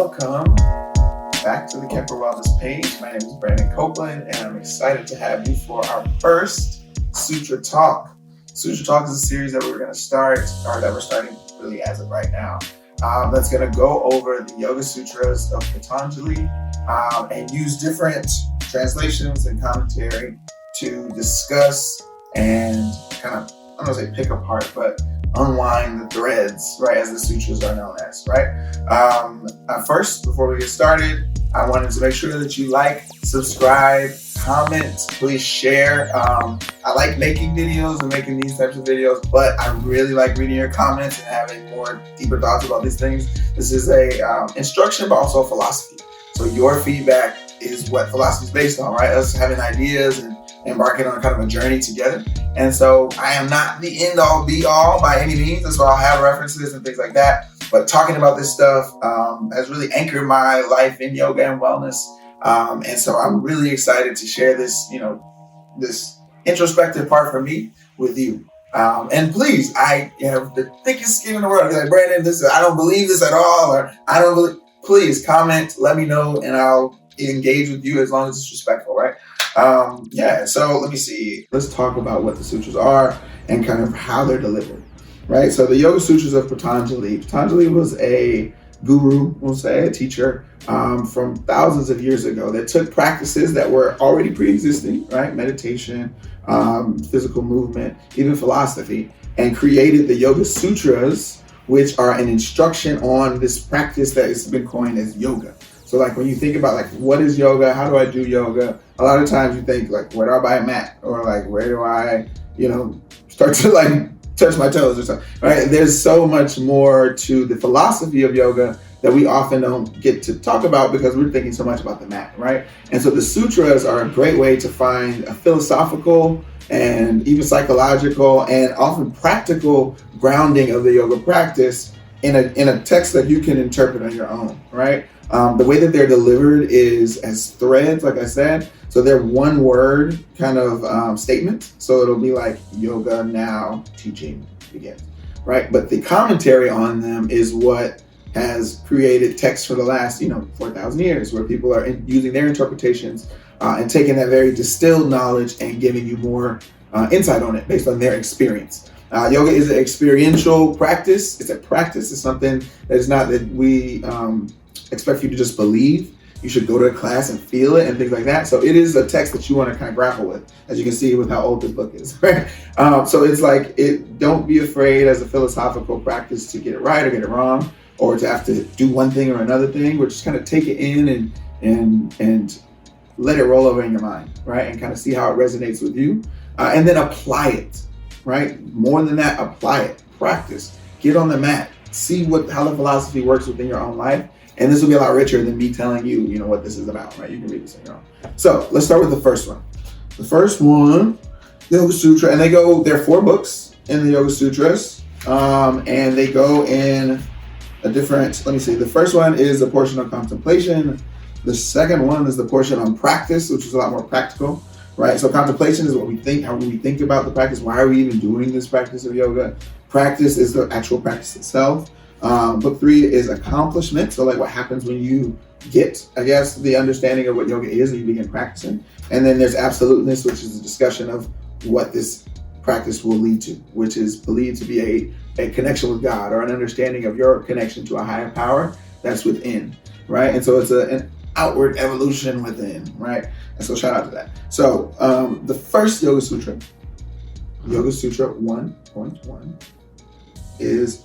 welcome back to the Kemper Wellness page. My name is Brandon Copeland, and I'm excited to have you for our first Sutra Talk. Sutra Talk is a series that we're going to start, or that we're starting really as of right now. That's going to go over the Yoga Sutras of Patanjali and use different translations and commentary to discuss and kind of, I don't want to say pick apart, but unwind the threads, right, as the sutras are known as, right? First, before we get started, I wanted to make sure that you like, subscribe, comment, please share. I like making videos and making these types of videos, but I really like reading your comments and having more deeper thoughts about these things. This is a instruction, but also a philosophy. So your feedback is what philosophy is based on, right? Us having ideas and embarking on kind of a journey together. And so I am not the end all be all by any means. That's why I'll have references and things like that. But talking about this stuff has really anchored my life in yoga and wellness. And so I'm really excited to share this, this introspective part for me with you. And please, I have the thickest skin in the world. Like, Brandon, I don't believe this at all, or I don't believe. Please comment, let me know, and I'll engage with you as long as it's respectful, right? So let me see. Let's talk about what the sutras are and kind of how they're delivered, right? So the Yoga Sutras of Patanjali. Patanjali was a guru, we'll say, a teacher from thousands of years ago that took practices that were already pre-existing, right? Meditation, physical movement, even philosophy, and created the Yoga Sutras, which are an instruction on this practice that has been coined as yoga. So like when you think about like, what is yoga? How do I do yoga? A lot of times you think like, where do I buy a mat? Or like, where do I, start to like touch my toes or something, right? There's so much more to the philosophy of yoga that we often don't get to talk about because we're thinking so much about the mat, right? And so the sutras are a great way to find a philosophical and even psychological and often practical grounding of the yoga practice in a text that you can interpret on your own, right? The way that they're delivered is as threads, like I said. So they're one word kind of statements. So it'll be like yoga now teaching begins, right? But the commentary on them is what has created text for the last, 4,000 years, where people are using their interpretations and taking that very distilled knowledge and giving you more insight on it based on their experience. Yoga is an experiential practice. It's a practice. It's something that is not that we expect you to just believe. You should go to a class and feel it and things like that. So it is a text that you want to kind of grapple with, as you can see with how old this book is. Right? So it's like, don't be afraid as a philosophical practice to get it right or get it wrong, or to have to do one thing or another thing. Or just kind of take it in and let it roll over in your mind, right? And kind of see how it resonates with you, and then apply it, right? More than that, apply it, practice, get on the mat, see how the philosophy works within your own life. And this will be a lot richer than me telling you, what this is about, right? You can read this on your own. So let's start with the first one. The first one, Yoga Sutra, and there are 4 books in the Yoga Sutras, and they go in a different, let me see. The first one is the portion on contemplation. The second one is the portion on practice, which is a lot more practical, right? So contemplation is what we think, how we think about the practice. Why are we even doing this practice of yoga? Practice is the actual practice itself. Book 3 is accomplishment. So like what happens when you get, the understanding of what yoga is and you begin practicing. And then there's absoluteness, which is a discussion of what this practice will lead to, which is believed to be a connection with God, or an understanding of your connection to a higher power that's within, right? And so it's an outward evolution within, right? And so shout out to that. So the first Yoga Sutra, Yoga Sutra 1.1, is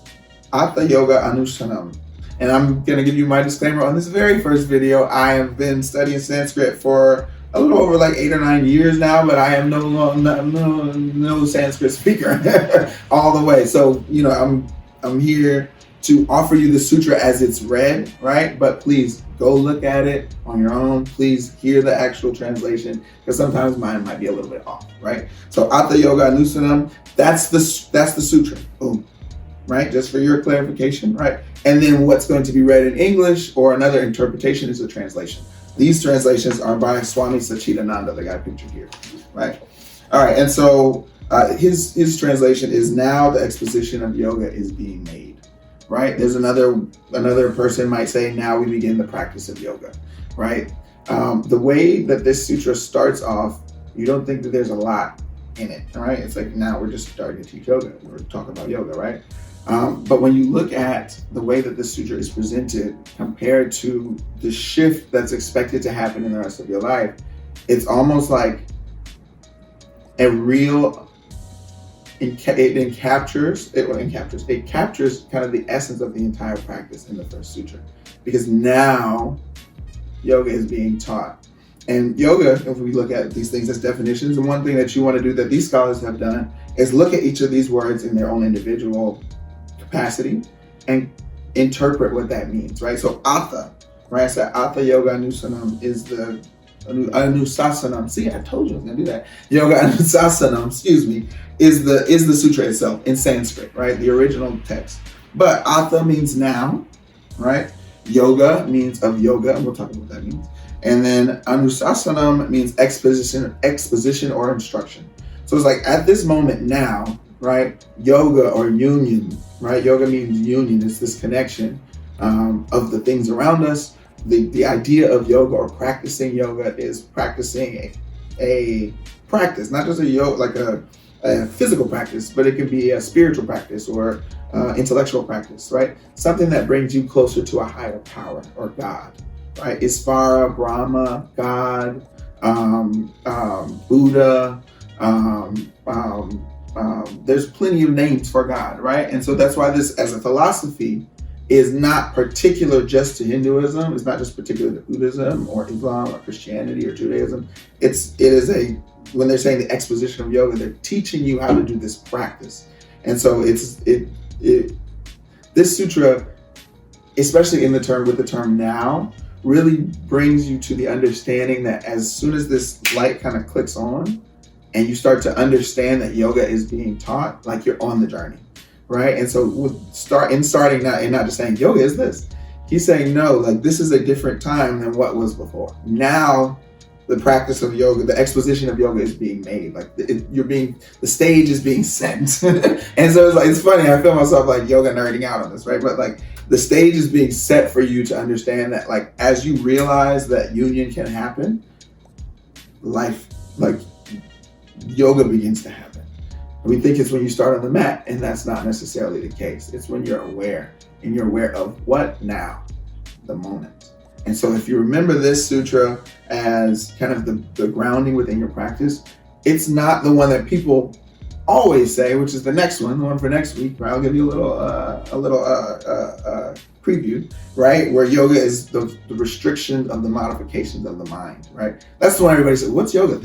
Hatha Yoga Anushanam. And I'm going to give you my disclaimer on this very first video. I have been studying Sanskrit for a little over like 8 or 9 years now, but I am no Sanskrit speaker all the way. So, I'm here to offer you the sutra as it's read, right? But please go look at it on your own. Please hear the actual translation, because sometimes mine might be a little bit off, right? So Hatha Yoga Anushanam, that's the sutra. Boom. Right? Just for your clarification, right? And then what's going to be read in English or another interpretation is a translation. These translations are by Swami Satchidananda, the guy pictured here, right? All right, and so his translation is, now the exposition of yoga is being made, right? There's another person might say, now we begin the practice of yoga, right? The way that this sutra starts off, you don't think that there's a lot in it, right? It's like, now we're just starting to teach yoga. We're talking about yoga, right? But when you look at the way that this sutra is presented compared to the shift that's expected to happen in the rest of your life, it's almost like a real, it captures kind of the essence of the entire practice in the first sutra, because now yoga is being taught. And yoga, if we look at these things as definitions, and one thing that you want to do that these scholars have done is look at each of these words in their own individual capacity and interpret what that means, right? So atha, right? So atha yoga anusasanam is the anusasanam. See, I told you I was gonna do that. Yoga anusasanam, is the sutra itself in Sanskrit, right? The original text. But atha means now, right? Yoga means of yoga, and we'll talk about what that means. And then anusasanam means exposition or instruction. So it's like at this moment now, right? Yoga or union, right? Yoga means union. It's this connection of the things around us. The idea of yoga or practicing yoga is practicing a practice, not just a yoga like a physical practice, but it can be a spiritual practice or intellectual practice, right? Something that brings you closer to a higher power or God, right? Isvara, Brahma, God, Buddha. There's plenty of names for God, right? And so that's why this, as a philosophy, is not particular just to Hinduism. It's not just particular to Buddhism or Islam or Christianity or Judaism. When they're saying the exposition of yoga, they're teaching you how to do this practice. And so this sutra, especially with the term now, really brings you to the understanding that as soon as this light kind of clicks on and you start to understand that yoga is being taught, like you're on the journey, right? And so starting now and not just saying yoga is this. He's saying, no, like this is a different time than what was before. Now the practice of yoga, the exposition of yoga is being made. Like the stage is being set. And so it's funny, I feel myself like yoga nerding out on this, right? But like the stage is being set for you to understand that, like, as you realize that union can happen, life, like yoga begins to happen. We think it's when you start on the mat, and that's not necessarily the case. It's when you're aware, and you're aware of what now? The moment. And so if you remember this sutra as kind of the grounding within your practice, it's not the one that people always say, which is the next one, the one for next week, right? I'll give you a little preview, right? Where yoga is the restriction of the modifications of the mind, right? That's the one everybody says, what's yoga?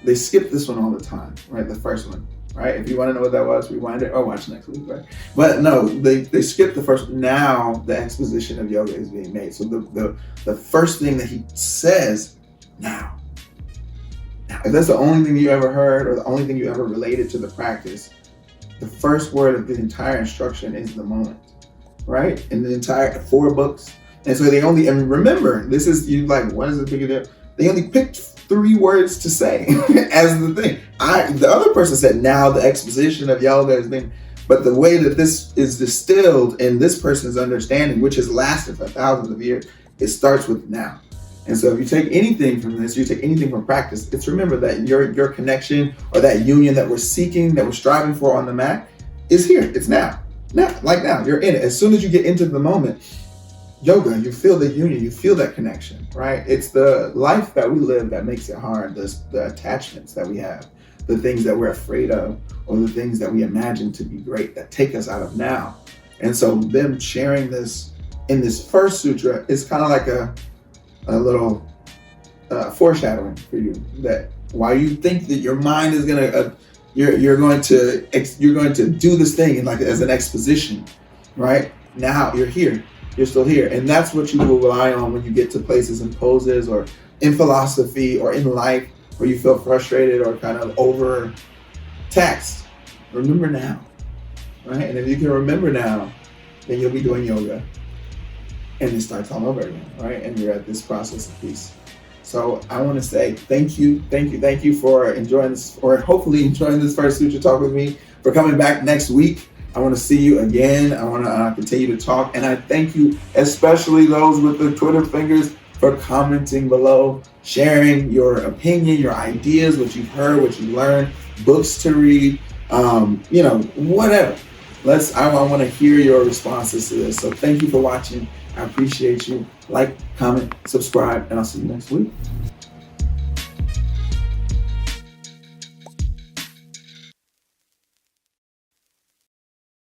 They skip this one all the time, right? The first one, right? If you want to know what that was, rewind it or watch next week, right? But no, they skip the first. Now the exposition of yoga is being made. So the first thing that he says, now. If that's the only thing you ever heard or the only thing you ever related to the practice, the first word of the entire instruction is the moment, right? In the entire 4 books. And so and remember, this is, you like, what is the big deal? They only picked 3 words to say as the thing. The other person said, now the exposition of yoga is being, but the way that this is distilled in this person's understanding, which has lasted for thousands of years, it starts with now. And so if you take anything from this, you take anything from practice, it's remember that your connection or that union that we're seeking, that we're striving for on the mat is here. It's now. Now, like now, you're in it. As soon as you get into the moment, yoga, you feel the union, you feel that connection, right? It's the life that we live that makes it hard, the attachments that we have, the things that we're afraid of, or the things that we imagine to be great that take us out of now. And so them sharing this in this first sutra is kind of like a little foreshadowing for you, that while you think that your mind is gonna you're going to do this thing in like as an exposition, right? Now you're here, you're still here, and that's what you will rely on when you get to places and poses or in philosophy or in life where you feel frustrated or kind of overtaxed. Remember now, right? And if you can remember now, then you'll be doing yoga. And it starts all over again, right? And you're at this process of peace. So I want to say thank you for enjoying this, or hopefully enjoying this first Sutra Talk with me, for coming back next week. I want to see you again. I want to continue to talk. And I thank you, especially those with the Twitter fingers, for commenting below, sharing your opinion, your ideas, what you've heard, what you learned, books to read, whatever. I want to hear your responses to this. So thank you for watching. I appreciate you. Like, comment, subscribe, and I'll see you next week.